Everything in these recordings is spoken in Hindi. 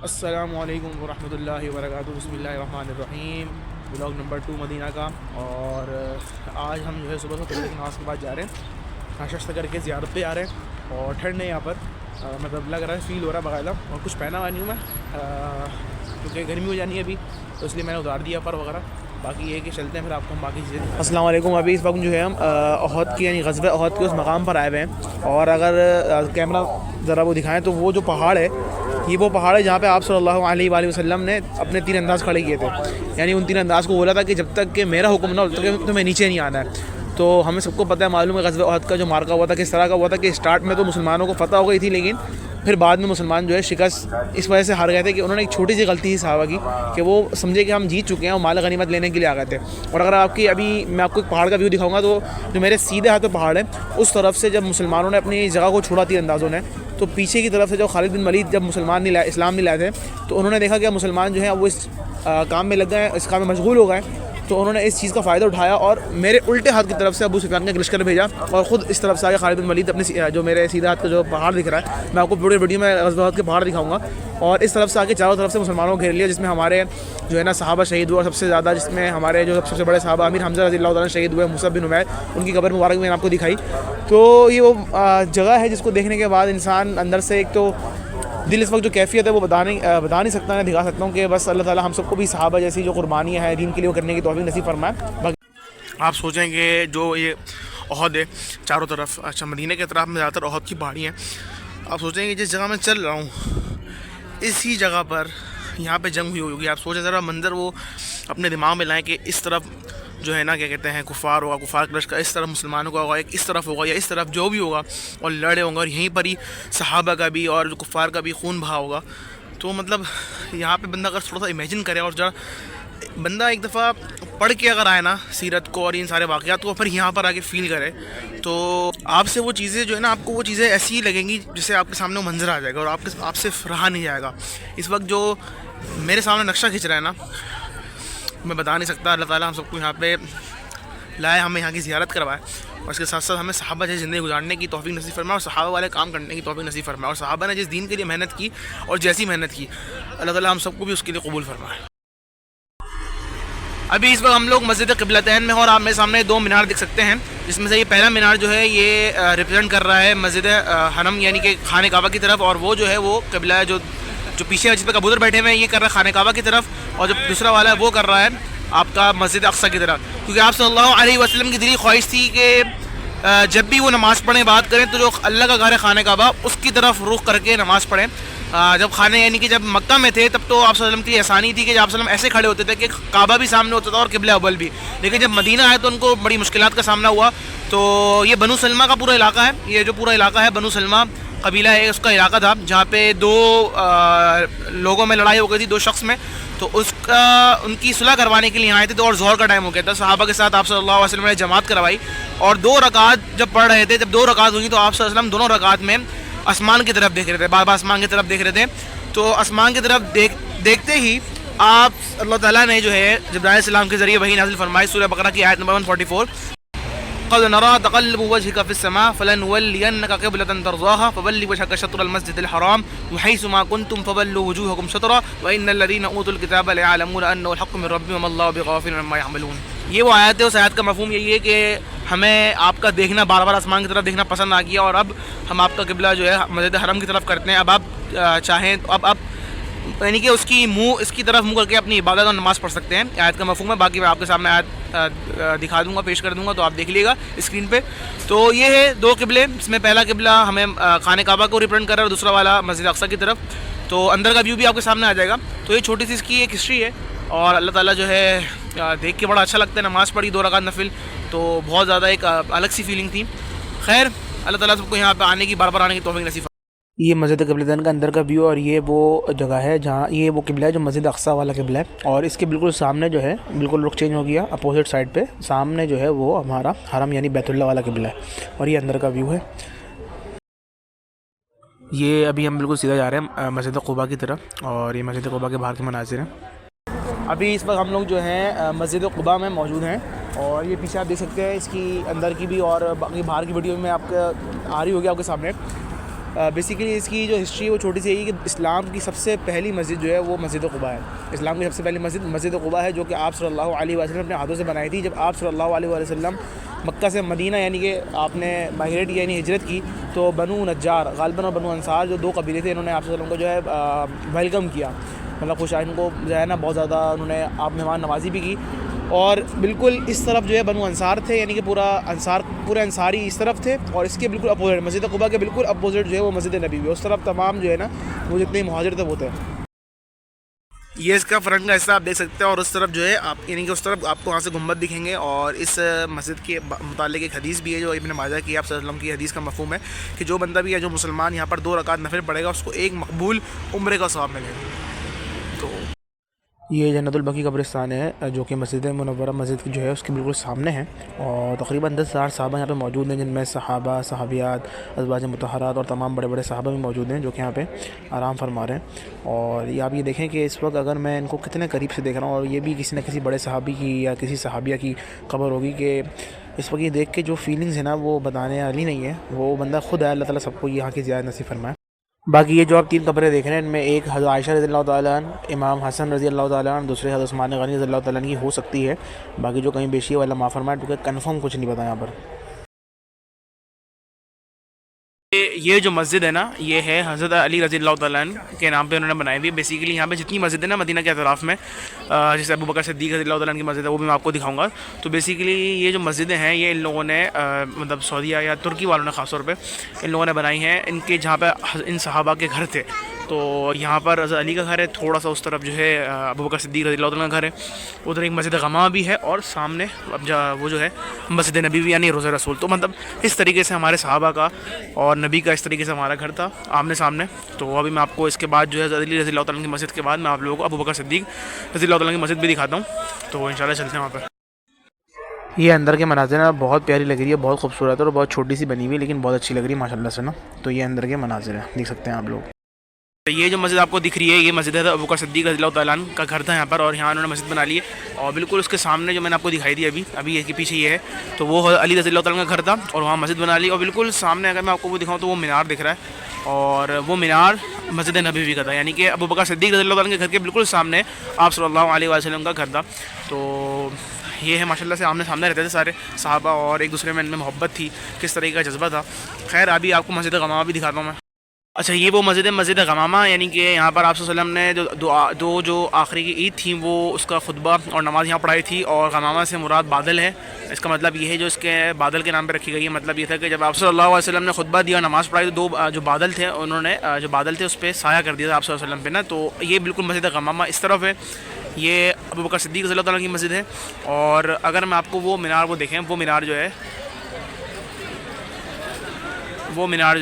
अस्सलामुअलैकुम वरहमतुल्लाहि वबरकातुहू। बिस्मिल्लाहिर्रहमानिर्रहीम। ब्लॉग नंबर 2 मदीना का। और आज हम जो है सुबह फजर की नमाज़ के बाद जा रहे हैं, नाश्ता करके ज़ियारत पे आ रहे हैं। और ठंड है यहाँ पर, मतलब लग रहा है, फ़ील हो रहा है बाकायदा। और कुछ पहना हुआ नहीं हूँ मैं, क्योंकि गर्मी हो जानी है अभी, तो इसलिए मैंने उतार दिया पर वगैरह। बाकी ये कि चलते हैं, फिर आपको हम बाकी चीज़ें। अस्सलाम वालेकुम। अभी इस वक्त जो है हम उहद की यानी ग़ज़वा उहद के उस मकाम पर आए हुए हैं। और अगर कैमरा ज़रा वो दिखाएं तो वो जो पहाड़ है, ये वो पहाड़ है जहाँ पे आप सल्लल्लाहु अलैहि वसल्लम ने अपने 3 अंदाज़ खड़े किए थे। यानी उन 3 अंदाज़ को बोला था कि जब तक कि मेरा हुक्म ना हो तब तक तुम्हें नीचे नहीं आना है। तो हमें सबको पता है, मालूम है ग़ज़वा उहद का जो मार्का हुआ था किस तरह का हुआ था कि स्टार्ट में तो मुसलमानों को फ़तह हो गई थी, लेकिन फिर बाद में मुसलमान जो है शिकस्त इस वजह से हार गए थे कि उन्होंने एक छोटी सी गलती थी सहाबा की, कि वो समझे कि हम जीत चुके हैं और माल गनीमत लेने के लिए आ गए थे। और अगर आपकी अभी मैं आपको एक पहाड़ का व्यू दिखाऊंगा, तो जो मेरे सीधे हाथ पे पहाड़ है उस तरफ से जब मुसलमानों ने अपनी जगह को छोड़ा 3 अंदाज़ों ने, तो पीछे की तरफ से जो खालिद बिन वलीद जब मुसलमान नहीं लाए, इस्लाम नहीं लाए थे, तो उन्होंने देखा कि मुसलमान जो है वो इस काम में लग गए, इस काम में मशगूल हो गए। तो उन्होंने इस चीज़ का फ़ायदा उठाया और मेरे उल्टे हाथ की तरफ से अबू सुफियान का लश्कर भेजा और ख़ुद इस तरफ से आगे खालिद बिन वलीद अपने जो मेरे सीधे हाथ का जो पहाड़ दिख रहा है, मैं आपको पूरे वीडियो में ग़ज़वा उहद के पहाड़ दिखाऊंगा। और इस तरफ से आके चारों तरफ से मुसलमानों को घेर लिया, जिसमें हमारे जो है ना सहाबा शहीद हुए, और सबसे ज़्यादा जिसमें हमारे जो सबसे बड़े सहाबा अमीर हमज़ा रज़ियल्लाहु ताला शहीद हुए, मुसअब बिन उमैर, उनकी कब्र मुबारक मैंने आपको दिखाई। तो ये वो जगह है जिसको देखने के बाद इंसान अंदर से एक तो दिल इस वक्त जो कैफियत है वो बता नहीं सकता, मैं दिखा सकता हूँ कि बस अल्लाह ताला हम सबको भी सहाबा जैसी जो कुर्बानियाँ हैं दीन के लिए वो करने की तौफीक नसीब फरमाए। आप सोचेंगे जो ये उहद है चारों तरफ, अच्छा मदीने के तरफ में ज़्यादातर उहद की पहाड़ी हैं। आप सोचेंगे जिस जगह मैं चल रहा हूँ इसी जगह पर यहाँ पे जंग हुई होगी। आप सोचें ज़रा मंज़र वो अपने दिमाग में लाएँ कि इस तरफ जो है ना क्या कहते हैं कुफ़ार होगा, कुफ़ार का लश्कर, इस तरफ मुसलमानों का होगा, एक इस तरफ होगा या इस तरफ जो भी होगा, और लड़े होंगे, और यहीं पर ही सहाबा का भी और जो कुफ़ार का भी खून बहा होगा। तो मतलब यहाँ पे बंदा अगर थोड़ा सा इमेजिन करे और जरा बंदा एक दफ़ा पढ़ के अगर आए ना सीरत को और इन सारे वाक़यात को, फिर यहाँ पर आके फ़ील करे, तो आपसे वो चीज़ें जो है ना, आपको वो चीज़ें ऐसी ही लगेंगी जैसे आपके सामने वो मंजर आ जाएगा और आपसे रहा नहीं जाएगा। इस वक्त जो मेरे सामने नक्शा खींच रहा है ना, मैं बता नहीं सकता। अल्लाह ताला हम सबको यहाँ पे लाए, हमें यहाँ की ज़ियारत करवाए, और इसके साथ साथ हमें सहाबा जैसी ज़िंदगी गुजारने की तौफीक नसीब फरमाए और सहाबा वाले काम करने की तौफीक नसीब फरमाए। और सहाबा ने जिस दीन के लिए मेहनत की और जैसी मेहनत की, अल्लाह ताला हम सबको भी उसके लिए कबूल फरमाए। अभी इस वक्त हम लोग मस्जिद क़िबलतैन में, और आप मेरे सामने 2 मीनार देख सकते हैं, जिसमें से ये पहला मीनार जो है ये रिप्रेजेंट कर रहा है मस्जिद हरम यानी कि खाने काबा की तरफ, और वो जो है वो क़िबला है जो पीछे है जिस पर कबूतर बैठे हुए हैं, ये कर रहा है खाने काबा की तरफ, और जो दूसरा वाला है वो कर रहा है आपका मस्जिद अक्सा की तरफ। क्योंकि आप सल्लल्लाहु अलैहि वसल्लम की दिली ख्वाहिश थी कि जब भी वो नमाज़ पढ़ें, बात करें, तो जो अल्लाह का घर है खाने काबा, उसकी तरफ रुख करके नमाज़ पढ़ें। जब खाने यानी कि जब मक्का में थे तब तो आप सल्लम की आसानी थी कि आप सल्लम ऐसे खड़े होते थे कि काबा भी सामने होता था और क़िबला अव्वल भी। लेकिन जब मदीना आए तो उनको बड़ी मुश्किलात का सामना हुआ। तो ये बनु सलमा का पूरा इलाका है, ये जो पूरा इलाका है बनु सलमा कबीला है, उसका इलाका था, जहाँ पे 2 लोगों में लड़ाई हो गई थी, 2 शख्स में। तो उसका उनकी सुलह करवाने के लिए आए थे, तो और ज़ोहर का टाइम हो गया था। सहाबा के साथ आप सल्लल्लाहु अलैहि वसल्लम ने जमात करवाई, और 2 रकात जब पढ़ रहे थे, जब 2 रकात हुई तो आप सल्लल्लाहु अलैहि वसल्लम दोनों रकात में आसमान की तरफ देख रहे थे, बार-बार आसमान की तरफ देख रहे थे। तो आसमान की तरफ देखते ही आप अल्लाह ताला ने जो है जिब्राइल अलैहिस्सलाम के ज़रिए वही नाज़िल फरमाई, सूरह बकरा की आयत नंबर 144, क़द नरा तक़ल्लुब वजहिका फ़िस्समा फ़लनुवल्लियन्नका क़िबलतन तर्ज़ाहा फ़वल्लि वजहका शत्रुल मस्जिदिल हराम व हैसु मा कुन्तुम फ़वल्लु वुजूहकुम शत्रा व इन्नल लज़ीना ऊतुल किताब लयअलमूना अन्नहुल हक़्क़ु मिन रब्बिहिम वमल्लाहु बिग़ाफ़िलिन अम्मा यअमलून। ये वो आयत है, उस आयत का मफ़हूम यही है कि हमें आपका देखना, बार-बार आसमान की तरफ देखना पसंद आ गया, और अब हम आपका क़िबला जो है मस्जिद हरम की तरफ करते हैं। अब आप चाहें तो अब यानी कि इसकी तरफ मुँह करके अपनी इबादत और नमाज़ पढ़ सकते हैं। आयत का मफ़हूम है, बाकी मैं आपके सामने आयत दिखा दूँगा, पेश कर दूँगा, तो आप देख लीजिएगा स्क्रीन पे। तो ये है 2 क़िबले, इसमें पहला क़िबला हमें खाने काबा को रिप्रेजेंट कर रहा है, और दूसरा वाला मस्जिद अक्सा की तरफ। तो अंदर का व्यू भी आपके सामने आ जाएगा। तो ये छोटी सी इसकी एक हिस्ट्री है, और अल्लाह ताला जो है देख के बड़ा अच्छा लगता है। नमाज़ पढ़ी 2 रकात नफिल, तो बहुत ज़्यादा एक अलग सी फीलिंग थी। खैर अल्लाह ताला सबको यहाँ पे आने की, बार-बार आने की तौफीक नसीब। ये मस्जिद क़िबलतैन का अंदर का व्यू, और ये वो जगह है जहाँ ये वो क़िबला है जो मस्जिद अक्सा वाला क़िबला है, और इसके बिल्कुल सामने जो है, बिल्कुल रुख चेंज हो गया, अपोजिट साइड पे सामने जो है वो हमारा हरम यानी बैतुल्लाह वाला क़िबला है, और ये अंदर का व्यू है। ये अभी हम बिल्कुल सीधा जा रहे हैं मस्जिद क़ुबा की तरफ, और ये मस्जिद क़ुबा के बाहर के मनाज़िर हैं। अभी इस वक्त हम लोग जो हैं मस्जिद क़ुबा में मौजूद हैं, और ये पीछे आप देख सकते हैं इसकी अंदर की भी और बाकी बाहर की वीडियो में आपके आ रही होगी आपके सामने। बेसिकली इसकी जो हिस्ट्री है वो छोटी सी है कि इस्लाम की सबसे पहली मस्जिद जो है वो मस्जिद क़ुबा है। इस्लाम की सबसे पहली मस्जिद मस्जिद क़ुबा है, जो कि आप सल्लल्लाहु अलैहि वसल्लम अपने हाथों से बनाई थी। जब आप सल्लल्लाहु अलैहि वसल्लम मक्का से मदीना यानी कि आपने माइग्रेट किया यानी हिजरत की, तो बनु नज्जार गालिबन और बनु अंसार जो दो कबीले थे, इन्होंने आप सल्लल्लाहु अलैहि वसल्लम को जो है वेलकम किया, मतलब खुश इनको जो है ना बहुत ज़्यादा उन्होंने आप मेहमान नवाजी भी की। और बिल्कुल इस तरफ जो है बनु अंसार थे, यानी कि पूरे अंसारी इस तरफ थे, और इसके बिल्कुल अपोजिट मस्जिद क़ुबा के बिल्कुल अपोजिट जो है वो मस्जिद नबी है। उस तरफ तमाम जो है ना वो जितने मुहाजिर थे वो थे। ये इसका फ्रंट का हिस्सा आप देख सकते हैं, और उस तरफ जो है आप यानी कि उस तरफ आपको वहाँ से गुम्बद दिखेंगे। और इस मस्जिद के मुतालिक एक हदीस भी है जो इब्न माजा की आप सल्लल्लाहु अलैहि वसल्लम की हदीस का मफ़हूम है कि जो बंदा भी है जो मुसलमान यहाँ पर 2 रकात नफिल पढ़ेगा उसको एक मकबूल उम्रे का सवाब मिलेगा। तो ये जन्नतुल बकी कब्रिस्तान है जो कि मस्जिद मुनव्वरा मस्जिद जो है उसके बिल्कुल सामने है, और तकरीबन 10,000 सहाबा यहाँ पे मौजूद हैं, जिनमें सहाबा, सहाबियात, अज़वाज मुतहरात और तमाम बड़े बड़े सहाबा भी मौजूद हैं जो कि यहाँ पे आराम फरमा रहे हैं। और ये आप ये देखें कि इस वक्त अगर मैं इनको कितने करीब से देख रहा हूँ, और ये भी किसी न किसी बड़े सहाबी की या किसी सहाबिया की खबर होगी कि इस वक्त ये देख के जो फीलिंग्स है ना वो बताने वाली नहीं है, वो बंदा खुद है। अल्लाह ताला सबको यहाँ की ज़ियारत नसीब फरमाए। बाकी ये जो आप 3 कब्रें देख रहे हैं, इनमें एक हज़रत आयशा रज़ियल्लाहु ताला अन्हा, इमाम हसन रज़ियल्लाहु ताला अन्हु, दूसरे हज़रत उस्मान गनी रज़ियल्लाहु ताला अन्हु की हो सकती है। बाकी जो कहीं बेशी वाला माफ़ फरमाए, क्योंकि कन्फर्म कुछ नहीं पता यहाँ पर। ये जो मस्जिद है ना ये है हज़रत अली रज़ियल्लाहु ताला अन्हु के नाम पे उन्होंने बनाई हुई। बेसिकली यहाँ पे जितनी मस्जिद है ना मदीना के अतराफ़ में, जैसे अबू बकर सिद्दीक़ रज़ियल्लाहु ताला अन्हु की मस्जिद है वो भी मैं आपको दिखाऊंगा। तो बेसिकली ये जो मस्जिदें हैं ये इन लोगों ने मतलब सऊदीया या तुर्की वालों ने ख़ास तौर पे इन लोगों ने बनाई हैं। इनके जहाँ पे इन सहाबा के घर थे, तो यहाँ पर हज़रत अली का घर है, थोड़ा सा उस तरफ जो है अबू बकर सिद्दीक़ रज़ियल्लाहु ताला का घर है, उधर एक मस्जिद गमा भी है, और सामने अब वो जो है मस्जिद नबी यानी रोज़ा रसूल। तो मतलब इस तरीके से हमारे सहाबा का और नबी का इस तरीके से हमारा घर था आमने सामने। तो अभी मैं आपको इसके बाद जो है अली रज़ियल्लाहु ताला की मस्जिद के बाद मैं आप लोगों को अबू बकर सिद्दीक़ रज़ियल्लाहु ताला की मस्जिद भी दिखाता हूँ। तो इंशाल्लाह चलते हैं वहाँ पर। ये अंदर के मनाज़िर ना बहुत प्यारी लग रही है, बहुत खूबसूरत है और बहुत छोटी सी बनी हुई है, लेकिन बहुत अच्छी लग रही है माशाल्लाह से ना। तो ये अंदर के मनाज़िर है, देख सकते हैं आप लोग। ये जो मस्जिद आपको दिख रही है ये मस्जिद है अबू बकर सिद्दीक़ रज़ियल्लाहु ताला अन्हु का घर था यहाँ पर, और यहाँ उन्होंने मस्जिद बना ली है। और बिल्कुल उसके सामने जो मैंने आपको दिखाई दी अभी ये के पीछे ये है, तो वो अली रज़ियल्लाहु ताला का घर था और वहाँ मस्जिद बना ली। और बिल्कुल सामने अगर मैं आपको वो दिखाऊँ तो वो मीनार दिख रहा है, और वो मीनार मस्जिद नबवी का था, यानी कि अबू बकर सिद्दीक़ रज़ियल्लाहु ताला के घर के बिल्कुल सामने आप सल्लल्लाहु अलैहि वसल्लम का घर था। तो ये है माशाल्लाह से आमने सामने रहते थे सारे सहाबा, और एक दूसरे में इनमें मोहब्बत थी, किस तरीके का जज्बा था। खैर अभी आपको मस्जिद गमामा भी दिखाता हूँ मैं। अच्छा ये वो मस्जिद है, मस्जिद गमामा, यानी कि यहाँ पर आप सल्लल्लाहु अलैहि वसल्लम ने दो जो आखिरी की ईद थी वो उसका खुतबा और नमाज़ यहाँ पढ़ाई थी। और गमामा से मुराद बादल है, इसका मतलब ये है जो इसके बादल के नाम पे रखी गई है। मतलब ये था कि जब आप सल्लल्लाहु अलैहि वसल्लम ने खुतबा दिया नमाज़ पढ़ाई तो 2 जो बादल थे उन्होंने जो बादल थे उस पर साया कर दिया था आप सल्लल्लाहु अलैहि वसल्लम पे ना। तो ये बिल्कुल मस्जिद गमामा इस तरफ है, ये अबू बकर सिद्दीक़ रज़ियल्लाहु ताला की मस्जिद है। और अगर मैं आपको वो मीनार वो देखें, वो मीनार जो है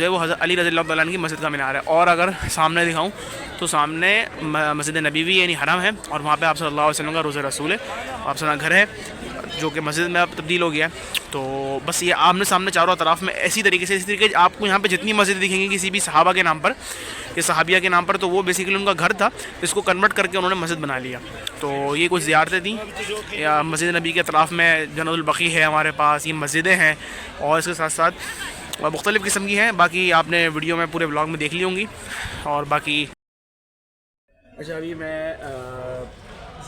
वो हज़रत अली रज़ियल्लाहु ताला अन्हु की मस्जिद का मीनार है। और अगर सामने दिखाऊं तो सामने मस्जिद नबवी यानी हरम है, और वहाँ पे आप सल्लल्लाहु अलैहि वसल्लम का रोज़ा रसूल है, आप सल्लल्लाहु घर है जो कि मस्जिद में अब तब्दील हो गया है। तो बस ये आमने सामने चारों तरफ में इसी तरीके आपको यहाँ पे जितनी मस्जिद दिखेंगी किसी भी सहाबा के नाम पर या सहाबिया के नाम पर, तो वो बेसिकली उनका घर था, इसको कन्वर्ट करके उन्होंने मस्जिद बना लिया। तो ये कुछ ज़ियारतें थी या मस्जिद नबी के अतराफ़ में जन्नतुल बकी है हमारे पास, ये मस्जिदें हैं और इसके साथ साथ मुख्तलिफ़ किस्म की हैं। बाकी आपने वीडियो में पूरे ब्लॉग में देख ली होंगी। और बाकी अच्छा अभी मैं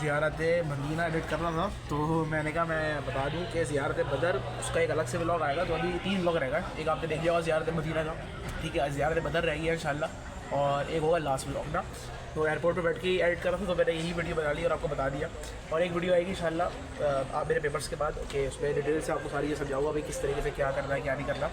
ज़ियारत मदीना एडिट कर रहा था, तो मैंने कहा मैं बता दूं कि ज़ियारत बदर उसका एक अलग से व्लॉग आएगा। तो अभी 3 व्लॉग रहेगा, एक आपने देख लिया होगा ज़ियारत मदीना का, ठीक है, ज़ियारत बदर रहेगी इंशाल्लाह, और एक होगा लास्ट व्लॉग ना। तो एयरपोर्ट पे बैठ के एडिट कर रहा था तो मैंने यही वीडियो बना ली और आपको बता दिया। और एक वीडियो आएगी इंशाल्लाह आप मेरे पेपर्स के बाद कि उसमें डिटेल से आपको सारी ये समझाऊंगा भाई किस तरीके से क्या करना है क्या नहीं करना।